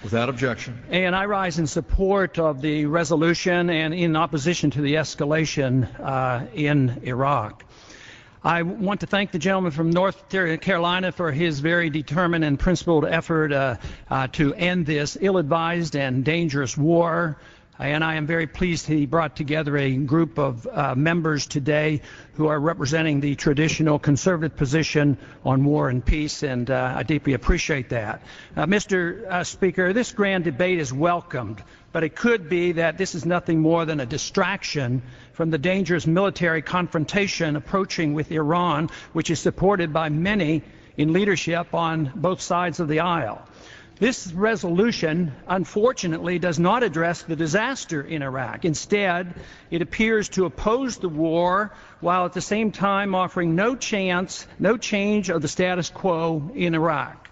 Without objection. And I rise in support of the resolution and in opposition to the escalation in Iraq. I want to thank the gentleman from North Carolina for his very determined and principled effort to end this ill-advised and dangerous war. And I am very pleased he brought together a group of members today who are representing the traditional conservative position on war and peace, and I deeply appreciate that. Mr. Speaker, this grand debate is welcomed, but it could be that this is nothing more than a distraction from the dangerous military confrontation approaching with Iran, which is supported by many in leadership on both sides of the aisle. This resolution, unfortunately, does not address the disaster in Iraq. Instead, it appears to oppose the war while at the same time offering no change of the status quo in Iraq.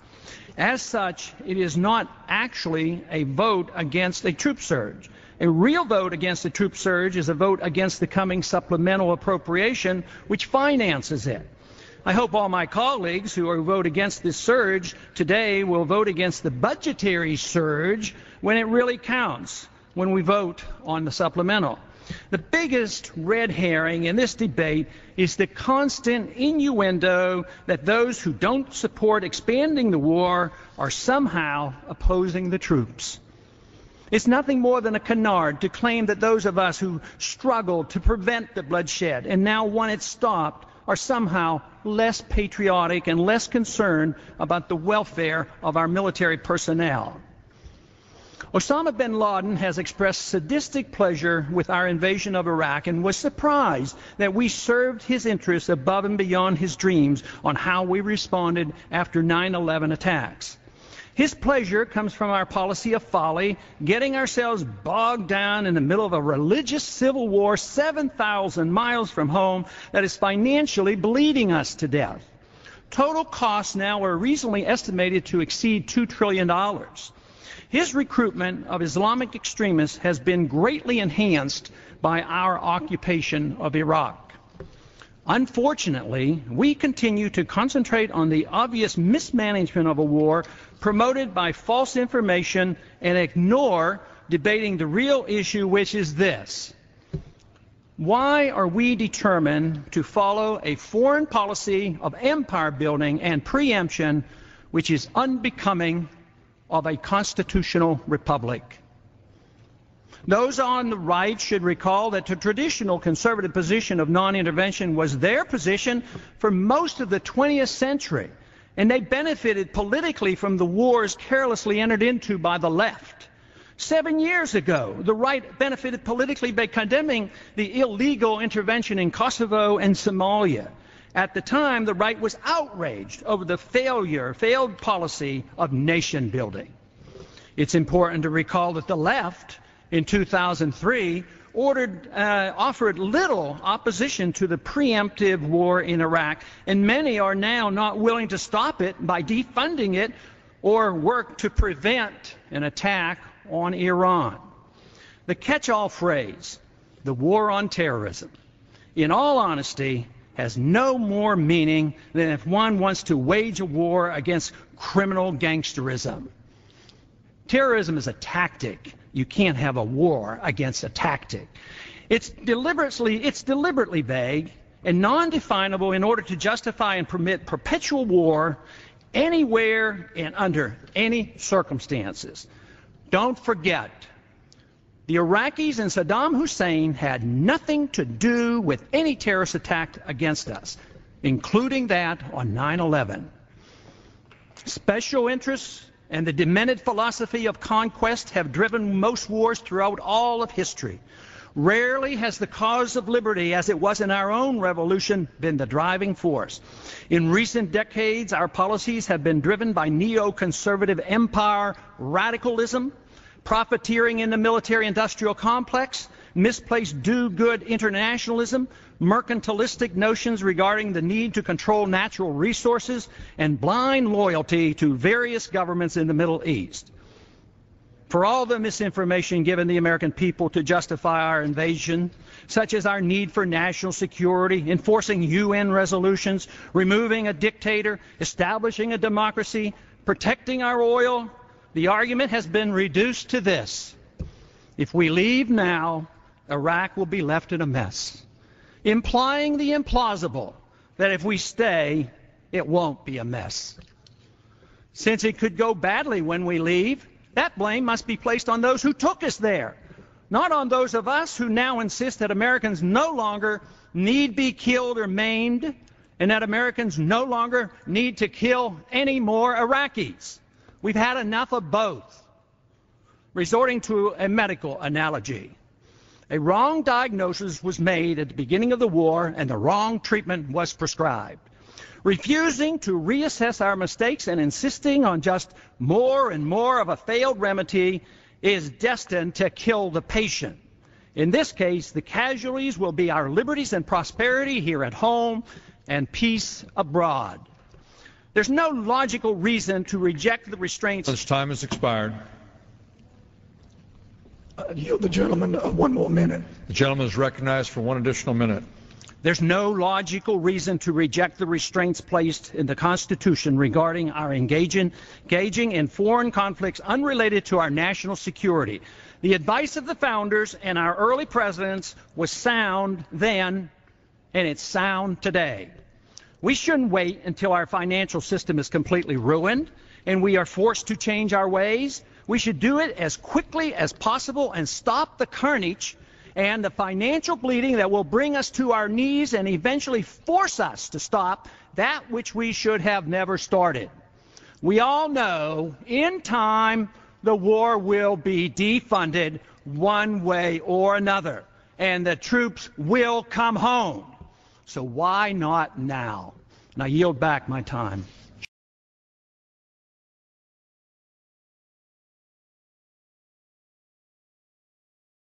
As such, it is not actually a vote against a troop surge. A real vote against the troop surge is a vote against the coming supplemental appropriation, which finances it. I hope all my colleagues who vote against this surge today will vote against the budgetary surge when it really counts, when we vote on the supplemental. The biggest red herring in this debate is the constant innuendo that those who don't support expanding the war are somehow opposing the troops. It's nothing more than a canard to claim that those of us who struggled to prevent the bloodshed and now want it stopped are somehow less patriotic and less concerned about the welfare of our military personnel. Osama bin Laden has expressed sadistic pleasure with our invasion of Iraq and was surprised that we served his interests above and beyond his dreams on how we responded after 9/11 attacks. His pleasure comes from our policy of folly, getting ourselves bogged down in the middle of a religious civil war 7,000 miles from home that is financially bleeding us to death. Total costs now are reasonably estimated to exceed $2 trillion. His recruitment of Islamic extremists has been greatly enhanced by our occupation of Iraq. Unfortunately, we continue to concentrate on the obvious mismanagement of a war promoted by false information and ignore debating the real issue, which is this. Why are we determined to follow a foreign policy of empire building and preemption which is unbecoming of a constitutional republic? Those on the right should recall that the traditional conservative position of non-intervention was their position for most of the 20th century, and they benefited politically from the wars carelessly entered into by the left. 7 years ago, the right benefited politically by condemning the illegal intervention in Kosovo and Somalia. At the time, the right was outraged over the failed policy of nation building. It's important to recall that the left in 2003 offered little opposition to the preemptive war in Iraq, and many are now not willing to stop it by defunding it or work to prevent an attack on Iran. The catch-all phrase, the war on terrorism, in all honesty, has no more meaning than if one wants to wage a war against criminal gangsterism. Terrorism is a tactic. You can't have a war against a tactic. It's deliberately vague and non-definable in order to justify and permit perpetual war anywhere and under any circumstances. Don't forget, the Iraqis and Saddam Hussein had nothing to do with any terrorist attack against us, including that on 9/11. Special interests and the demented philosophy of conquest have driven most wars throughout all of history. Rarely has the cause of liberty, as it was in our own revolution, been the driving force. In recent decades, our policies have been driven by neoconservative empire radicalism, profiteering in the military-industrial complex, misplaced do-good internationalism, mercantilistic notions regarding the need to control natural resources, and blind loyalty to various governments in the Middle East. For all the misinformation given the American people to justify our invasion, such as our need for national security, enforcing UN resolutions, removing a dictator, establishing a democracy, protecting our oil, the argument has been reduced to this: if we leave now, Iraq will be left in a mess, implying the implausible that if we stay, it won't be a mess. Since it could go badly when we leave, that blame must be placed on those who took us there, not on those of us who now insist that Americans no longer need be killed or maimed, and that Americans no longer need to kill any more Iraqis. We've had enough of both. Resorting to a medical analogy, a wrong diagnosis was made at the beginning of the war and the wrong treatment was prescribed. Refusing to reassess our mistakes and insisting on just more and more of a failed remedy is destined to kill the patient. In this case, the casualties will be our liberties and prosperity here at home and peace abroad. There's no logical reason to reject the restraints. This time has expired. Yield the gentleman one more minute. The gentleman is recognized for one additional minute. There's no logical reason to reject the restraints placed in the Constitution regarding our engaging in foreign conflicts unrelated to our national security. The advice of the founders and our early presidents was sound then, and it's sound today. We shouldn't wait until our financial system is completely ruined and we are forced to change our ways. We should do it as quickly as possible and stop the carnage and the financial bleeding that will bring us to our knees and eventually force us to stop that which we should have never started. We all know in time the war will be defunded one way or another, and the troops will come home. So why not now? And I yield back my time.